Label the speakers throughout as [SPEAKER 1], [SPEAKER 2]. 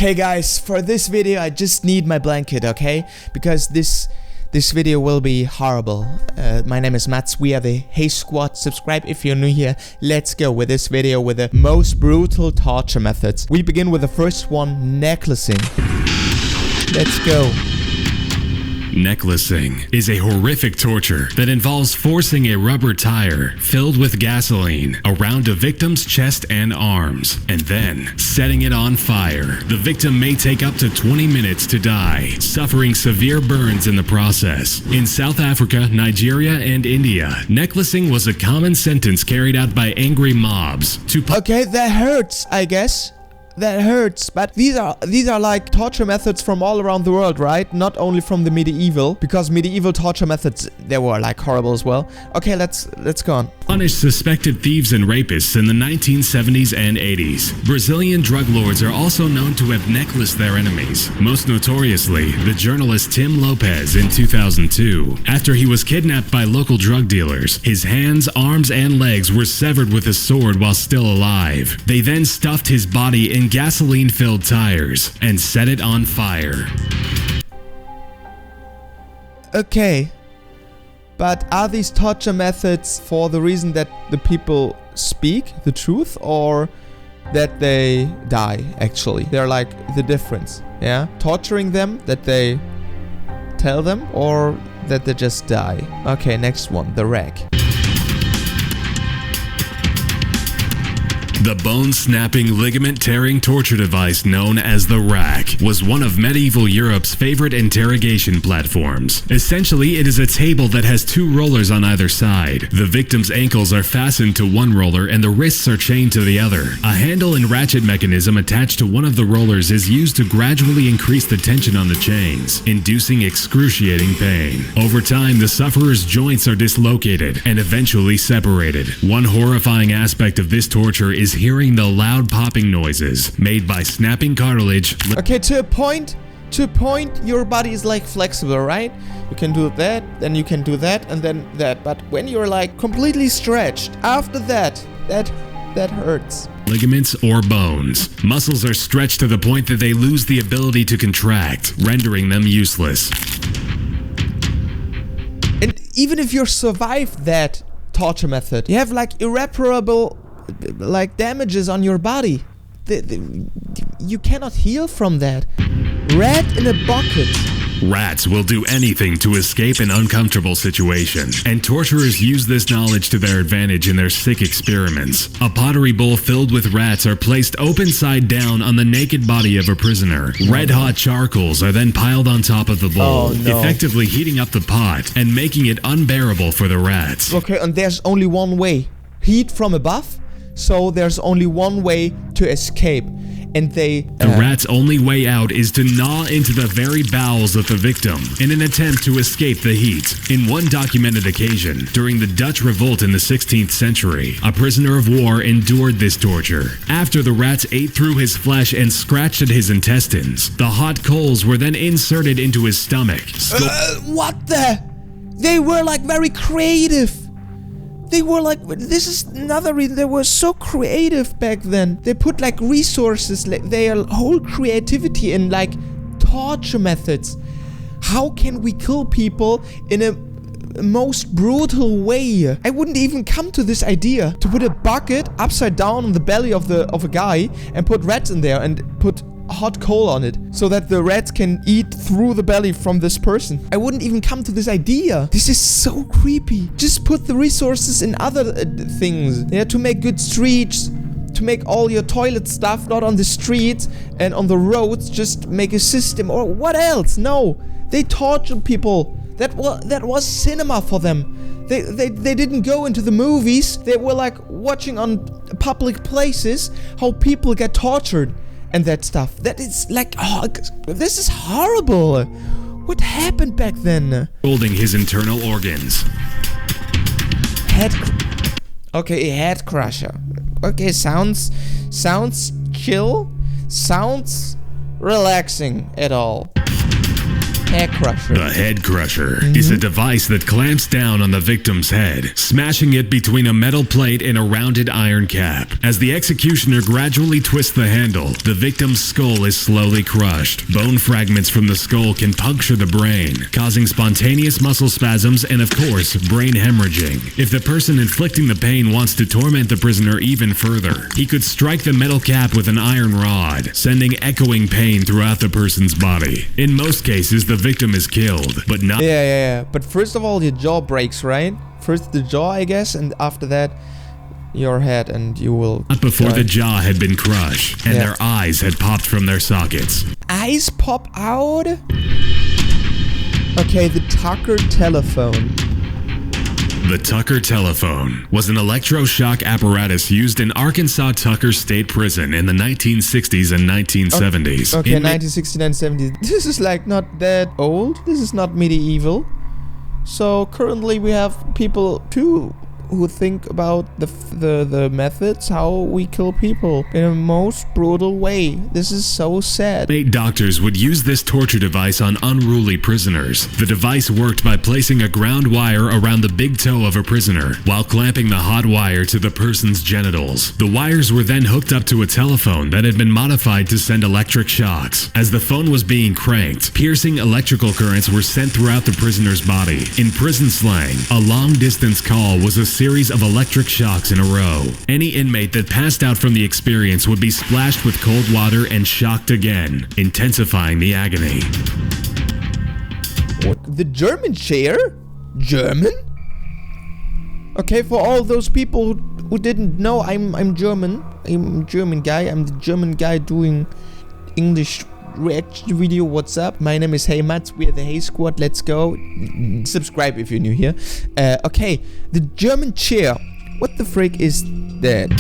[SPEAKER 1] Hey guys, for this video I just need my blanket, okay? Because this video will be horrible. My name is Mats, we are the Hey Squad. Subscribe if you're new here. Let's go with this video with the most brutal torture methods. We begin with the first one, necklacing. Let's go.
[SPEAKER 2] Necklacing is a horrific torture that involves forcing a rubber tire filled with gasoline around a victim's chest and arms, and then setting it on fire. The victim may take up to 20 minutes to die, suffering severe burns in the process. In South Africa, Nigeria, and India, necklacing was a common sentence carried out by angry mobs to
[SPEAKER 1] Okay, that hurts, I guess. That hurts, but these are like torture methods from all around the world, right? Not only from the medieval, because medieval torture methods, they were like horrible as well. Okay, let's go on.
[SPEAKER 2] punish suspected thieves and rapists in the 1970s and 80s. Brazilian drug lords are also known to have necklaced their enemies, most notoriously the journalist Tim Lopez in 2002. After he was kidnapped by local drug dealers, his hands, arms, and legs were severed with a sword while still alive. They then stuffed his body in gasoline-filled tires and set it on fire.
[SPEAKER 1] Okay, but are these torture methods for the reason that the people speak the truth or that they die, actually? They're like the difference, yeah? Torturing them, that they tell them, or that they just die? Okay, next one, the rack.
[SPEAKER 2] The bone-snapping, ligament-tearing torture device known as the rack was one of medieval Europe's favorite interrogation platforms. Essentially, it is a table that has two rollers on either side. The victim's ankles are fastened to one roller and the wrists are chained to the other. A handle and ratchet mechanism attached to one of the rollers is used to gradually increase the tension on the chains, inducing excruciating pain. Over time, the sufferer's joints are dislocated and eventually separated. One horrifying aspect of this torture is hearing the loud popping noises made by snapping cartilage.
[SPEAKER 1] Okay, to a point, your body is like flexible, right? You can do that, then you can do that, and then that. But when you're like completely stretched, after that hurts.
[SPEAKER 2] Ligaments or bones. Muscles are stretched to the point that they lose the ability to contract, rendering them useless.
[SPEAKER 1] And even if you survive that torture method, you have like irreparable like damages on your body. You cannot heal from that. Rat in a bucket.
[SPEAKER 2] Rats will do anything to escape an uncomfortable situation, and torturers use this knowledge to their advantage in their sick experiments. A pottery bowl filled with rats are placed open side down on the naked body of a prisoner. Red-hot charcoals are then piled on top of the bowl, effectively heating up the pot and making it unbearable for the rats.
[SPEAKER 1] Okay, and there's only one way. Heat from above? So there's only one way to escape, and the
[SPEAKER 2] rat's only way out is to gnaw into the very bowels of the victim in an attempt to escape the heat. In one documented occasion, during the Dutch revolt in the 16th century, a prisoner of war endured this torture. After the rats ate through his flesh and scratched at his intestines, the hot coals were then inserted into his stomach.
[SPEAKER 1] What the? They were like very creative. They were like, this is another reason they were so creative back then. They put like resources, like their whole creativity in like torture methods. How can we kill people in a most brutal way? I wouldn't even come to this idea to put a bucket upside down on the belly of a guy and put rats in there and put hot coal on it so that the rats can eat through the belly from this person. I wouldn't even come to this idea. This is so creepy. Just put the resources in other things, yeah, to make good streets, to make all your toilet stuff not on the streets and on the roads. Just make a system, or what else? No, they tortured people. That was cinema for them. They didn't go into the movies. They were like watching on public places how people get tortured and that stuff. That is like, oh, this is horrible. What happened back then?
[SPEAKER 2] Holding his internal organs.
[SPEAKER 1] Okay, head crusher. Okay, sounds chill. Sounds relaxing at all. Hair crusher.
[SPEAKER 2] The head crusher is a device that clamps down on the victim's head, smashing it between a metal plate and a rounded iron cap. As the executioner gradually twists the handle, the victim's skull is slowly crushed. Bone fragments from the skull can puncture the brain, causing spontaneous muscle spasms and, of course, brain hemorrhaging. If the person inflicting the pain wants to torment the prisoner even further, he could strike the metal cap with an iron rod, sending echoing pain throughout the person's body. In most cases, the victim is killed, but not...
[SPEAKER 1] Yeah. But first of all, your jaw breaks, right? First the jaw, I guess, and after that, your head, and you will...
[SPEAKER 2] Not before the jaw had been crushed, and their eyes had popped from their sockets.
[SPEAKER 1] Eyes pop out? Okay, the Tucker telephone.
[SPEAKER 2] The Tucker telephone was an electroshock apparatus used in Arkansas Tucker State Prison in the 1960s and 1970s.
[SPEAKER 1] Okay, 1969, 70s. This is like not that old. This is not medieval. So currently we have people too who think about the methods how we kill people in a most brutal way. This is so sad.
[SPEAKER 2] 8 doctors would use this torture device on unruly prisoners. The device worked by placing a ground wire around the big toe of a prisoner while clamping the hot wire to the person's genitals. The wires were then hooked up to a telephone that had been modified to send electric shocks. As the phone was being cranked, piercing electrical currents were sent throughout the prisoner's body. In prison slang, a long-distance call was a series of electric shocks in a row. Any inmate that passed out from the experience would be splashed with cold water and shocked again, intensifying the agony.
[SPEAKER 1] What? The German chair? German? Okay, for all those people who didn't know, I'm German. I'm a German guy. I'm the German guy doing English reaction video. What's up? My name is HeyMats. We are the Hey Squad. Let's go. Subscribe if you're new here. Okay, the German chair. What the frick is that?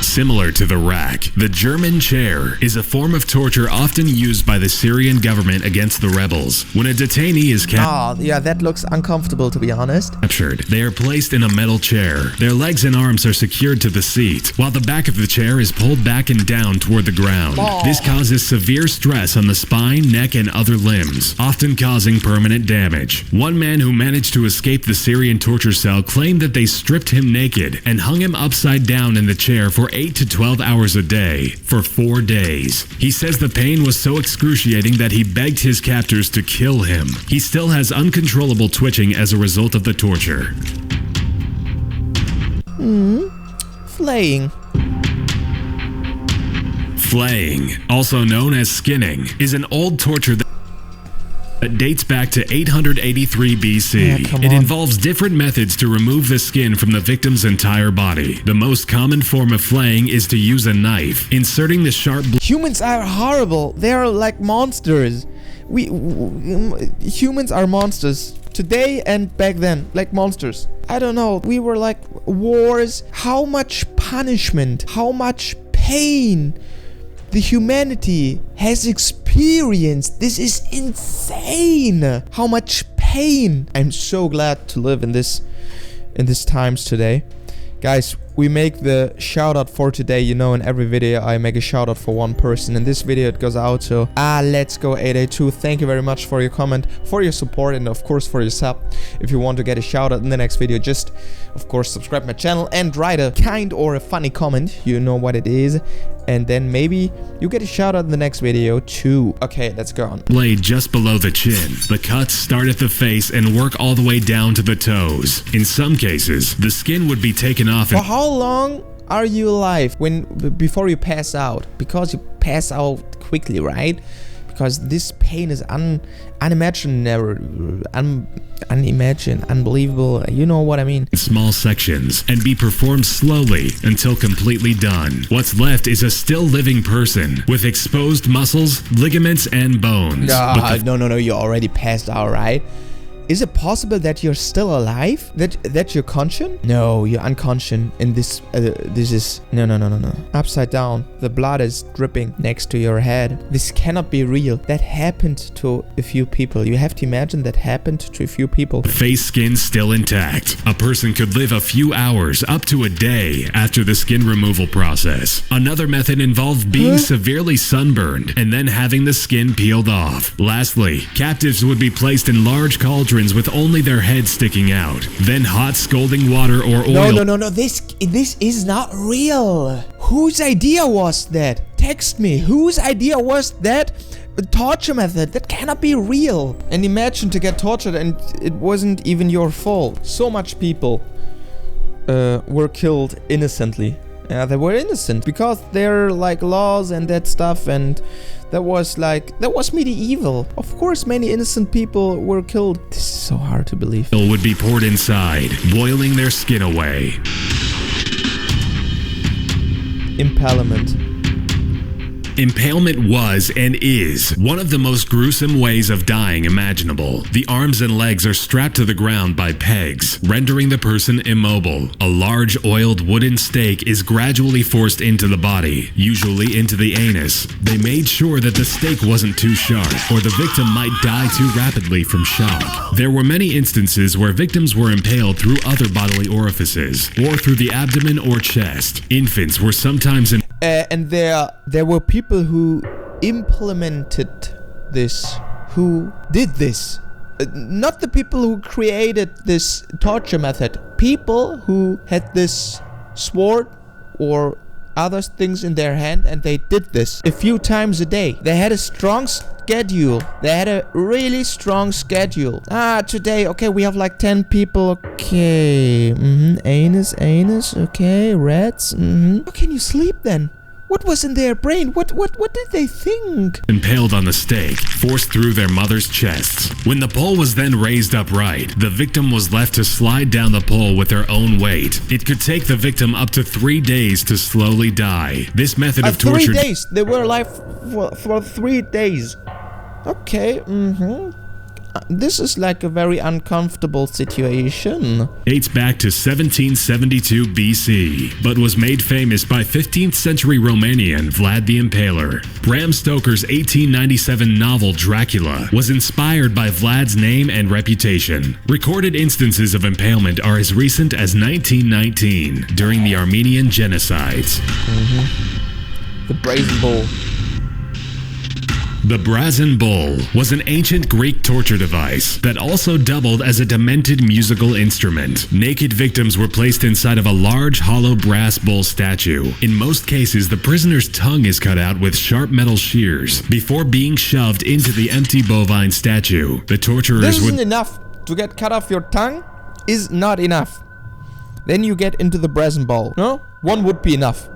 [SPEAKER 2] Similar to the rack, the German chair is a form of torture often used by the Syrian government against the rebels. When a detainee is
[SPEAKER 1] yeah, that looks uncomfortable, to be honest.
[SPEAKER 2] captured, they are placed in a metal chair. Their legs and arms are secured to the seat, while the back of the chair is pulled back and down toward the ground. This causes severe stress on the spine, neck, and other limbs, often causing permanent damage. One man who managed to escape the Syrian torture cell claimed that they stripped him naked and hung him upside down in the chair for 8 to 12 hours a day for 4 days. He says the pain was so excruciating that he begged his captors to kill him. He still has uncontrollable twitching as a result of the torture.
[SPEAKER 1] Flaying.
[SPEAKER 2] Flaying, also known as skinning, is an old torture that dates back to 883 BC. It involves different methods to remove the skin from the victim's entire body. The most common form of flaying is to use a knife, inserting the sharp
[SPEAKER 1] Humans are horrible. They are like monsters. Humans are monsters. Today and back then, like monsters. I don't know. We were like wars. How much punishment, how much pain the humanity has experienced. This is insane. How much pain. I'm so glad to live in this times today. Guys, we make the shout out for today. You know, in every video I make a shout out for one person. In this video it goes out to Let's Go 882. Thank you very much for your comment, for your support, and of course for your sub. If you want to get a shout out in the next video, just of course subscribe my channel and write a kind or a funny comment. You know what it is. And then maybe you get a shout out in the next video too. Okay, let's go on.
[SPEAKER 2] Blade just below the chin. The cuts start at the face and work all the way down to the toes. In some cases, the skin would be taken off.
[SPEAKER 1] For how long are you alive before you pass out? Because you pass out quickly, right? Because this pain is unimaginable, unbelievable. You know what I mean?
[SPEAKER 2] Small sections and be performed slowly until completely done. What's left is a still living person with exposed muscles, ligaments, and bones.
[SPEAKER 1] No, you already passed out, right? Is it possible that you're still alive? That you're conscious? No, you're unconscious. And this is no. Upside down. The blood is dripping next to your head. This cannot be real. That happened to a few people. You have to imagine that happened to a few people.
[SPEAKER 2] Face skin still intact. A person could live a few hours up to a day after the skin removal process. Another method involved being severely sunburned and then having the skin peeled off. Lastly, captives would be placed in large cauldrons with only their heads sticking out. Then hot scalding water or oil.
[SPEAKER 1] No. This is not real. Whose idea was that? Text me. Whose idea was that? A torture method that cannot be real. And imagine to get tortured and it wasn't even your fault. So much people were killed innocently. They were innocent because there are like laws and that stuff, and that was medieval. Of course, many innocent people were killed. This is so hard to believe.
[SPEAKER 2] Would be poured inside, boiling their skin away.
[SPEAKER 1] Impalement.
[SPEAKER 2] Impalement was and is one of the most gruesome ways of dying imaginable. The arms and legs are strapped to the ground by pegs, rendering the person immobile. A large oiled wooden stake is gradually forced into the body, usually into the anus. They made sure that the stake wasn't too sharp, or the victim might die too rapidly from shock. There were many instances where victims were impaled through other bodily orifices, or through the abdomen or chest. Infants were sometimes
[SPEAKER 1] and there were people who implemented this, who did this. Not the people who created this torture method. People who had this sword or other things in their hand, and they did this a few times a day. They had a strong schedule. They had a really strong schedule. Today, okay, we have like 10 people. Okay, anus, okay, rats, How can you sleep then? What was in their brain? What did they think?
[SPEAKER 2] Impaled on the stake, forced through their mother's chests. When the pole was then raised upright, the victim was left to slide down the pole with their own weight. It could take the victim up to 3 days to slowly die. This method of torture...
[SPEAKER 1] 3 days? They were alive for 3 days. Okay, This is like a very uncomfortable situation.
[SPEAKER 2] Dates back to 1772 BC, but was made famous by 15th century Romanian Vlad the Impaler. Bram Stoker's 1897 novel Dracula was inspired by Vlad's name and reputation. Recorded instances of impalement are as recent as 1919, during the Armenian genocides.
[SPEAKER 1] The brazen bull.
[SPEAKER 2] The brazen bull was an ancient Greek torture device that also doubled as a demented musical instrument. Naked victims were placed inside of a large hollow brass bull statue. In most cases, the prisoner's tongue is cut out with sharp metal shears before being shoved into the empty bovine statue. The torturers
[SPEAKER 1] This isn't enough. To get cut off your tongue is not enough. Then you get into the brazen bull. No? One would be enough.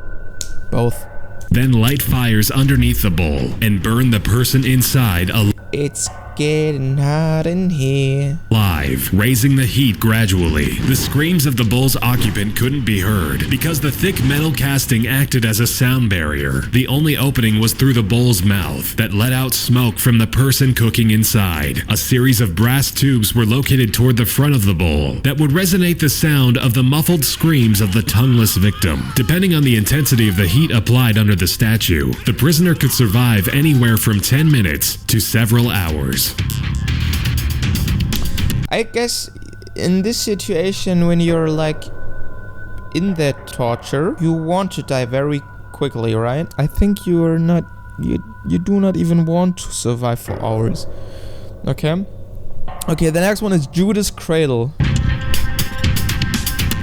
[SPEAKER 1] Both.
[SPEAKER 2] Then light fires underneath the bowl and burn the person inside
[SPEAKER 1] It's getting hot in here.
[SPEAKER 2] alive, raising the heat gradually. The screams of the bowl's occupant couldn't be heard because the thick metal casting acted as a sound barrier. The only opening was through the bowl's mouth that let out smoke from the person cooking inside. A series of brass tubes were located toward the front of the bowl that would resonate the sound of the muffled screams of the tongueless victim. Depending on the intensity of the heat applied under the statue, the prisoner could survive anywhere from 10 minutes to several hours.
[SPEAKER 1] I guess in this situation, when you're like in that torture, you want to die very quickly, right? I think you are not, you do not even want to survive for hours. Okay? Okay, the next one is Judas Cradle.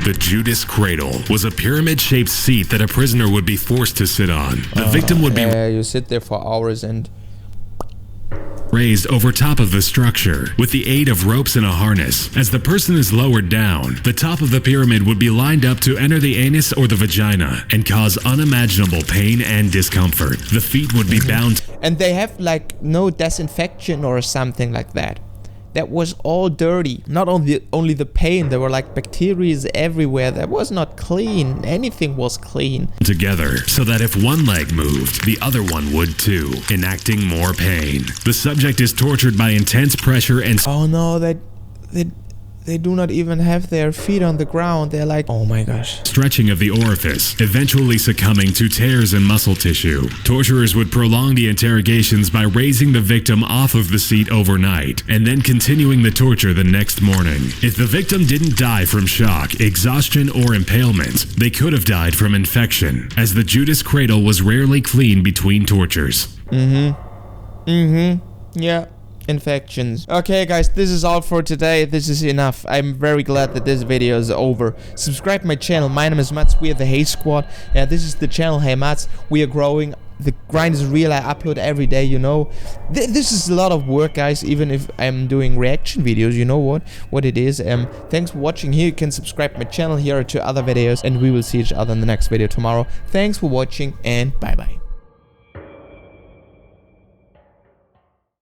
[SPEAKER 2] The Judas Cradle was a pyramid-shaped seat that a prisoner would be forced to sit on. The victim would be
[SPEAKER 1] you sit there for hours and
[SPEAKER 2] raised over top of the structure with the aid of ropes and a harness. As the person is lowered down, the top of the pyramid would be lined up to enter the anus or the vagina and cause unimaginable pain and discomfort. The feet would be bound.
[SPEAKER 1] And they have like no disinfection or something like that. That was all dirty. Not only the pain, there were like bacteria everywhere. That was not clean. Anything was clean.
[SPEAKER 2] Together, so that if one leg moved, the other one would too, enacting more pain. The subject is tortured by intense pressure and
[SPEAKER 1] oh no, They do not even have their feet on the ground. They're like, oh my gosh.
[SPEAKER 2] Stretching of the orifice, eventually succumbing to tears in muscle tissue. Torturers would prolong the interrogations by raising the victim off of the seat overnight, and then continuing the torture the next morning. If the victim didn't die from shock, exhaustion, or impalement, they could have died from infection, as the Judas cradle was rarely clean between tortures.
[SPEAKER 1] Yeah. Infections. Okay guys, this is all for today. This is enough. I'm very glad that this video is over. Subscribe to my channel. My name is Mats. We are the Hey Squad. Yeah, this is the channel HeyMats. We are growing. The grind is real. I upload every day, you know. This is a lot of work, guys, even if I'm doing reaction videos. You know what it is. Thanks for watching. Here you can subscribe to my channel. Here are 2 other videos, and we will see each other in the next video tomorrow. Thanks for watching, and bye bye.